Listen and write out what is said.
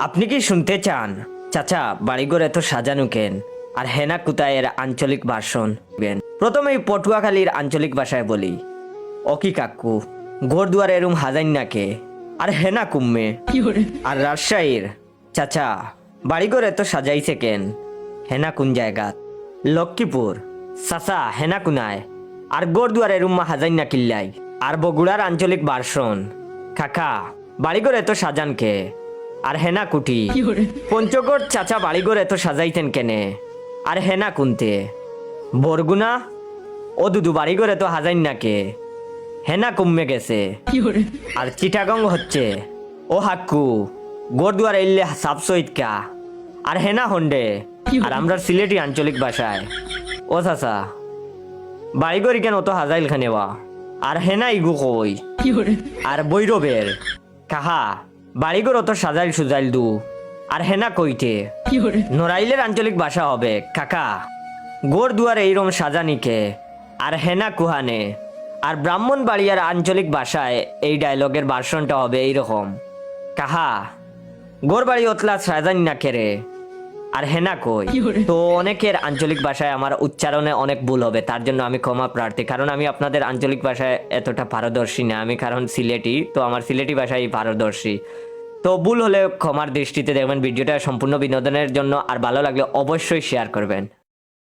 আপনি কি শুনতে চান চাচা বাড়িঘর এত সাজানো কেন আর হেনা কোথায় এর আঞ্চলিক ভাষণ বেন? প্রথমেই পটুয়াখালীর আঞ্চলিক ভাষায় বলি, অকি কাকু ঘর দুয়ার এরুম হাজাইন নাকে আর হেনা কুম্মে। আর রাজশাহীর চাচা বাড়িঘর এত সাজাইছে কেন, হেনা কোন জায়গাত? লক্ষ্মীপুর চাচা হেনা কুনায় আর ঘর দুয়ার এরুম হাজাইন না কিল্লাই। আর বগুড়ার আঞ্চলিক ভাষণ, কাকা বাড়িঘর এত সাজান কে আর হেনা কুটি। পঞ্চগড় চাচা বাড়িঘর এত সাজাইতেন কেনে আর হেনা কুনতে। বরগুনা ও দুদু বাড়িঘর এত হাজাইন নাকে, হেনা কমে গেছে। আর চিটাগং হচ্ছে ও হাক্কু গোর দুয়ার এলে সাপ সৈতকা আর হেনা হন্ডে। আর আমরা সিলেটি আঞ্চলিক ভাষায় ও চাচা বাড়িঘর কেন অত হাজাইল খানেবা আর হেনা ইগু কই। আর বৈরবের কাহা বাড়িঘর অত সাজাইল সুজাইল দু আর হেনা কইতে। নড়াইলের আঞ্চলিক ভাষা হবে কাকা গোর দুয়ার এইরকম সাজানিকে আর হেনা কুহানে। আর ব্রাহ্মণবাড়িয়ার আঞ্চলিক ভাষায় এই ডায়লগের ভার্সনটা হবে এইরকম, কাহা গোর বাড়ি অতলা সাজান না কেরে আর হেনা কই। তো অনেকের আঞ্চলিক ভাষায় আমার উচ্চারণে অনেক ভুল হবে, তার জন্য আমি ক্ষমা প্রার্থী, কারণ আমি আপনাদের আঞ্চলিক ভাষায় এতটা পারদর্শী না। আমি কারণ সিলেটি, তো আমার সিলেটি ভাষায় পারদর্শী। তো ভুল হলে ক্ষমার দৃষ্টিতে দেখবেন। ভিডিওটা সম্পূর্ণ বিনোদনের জন্য, আর ভালো লাগলে অবশ্যই শেয়ার করবেন।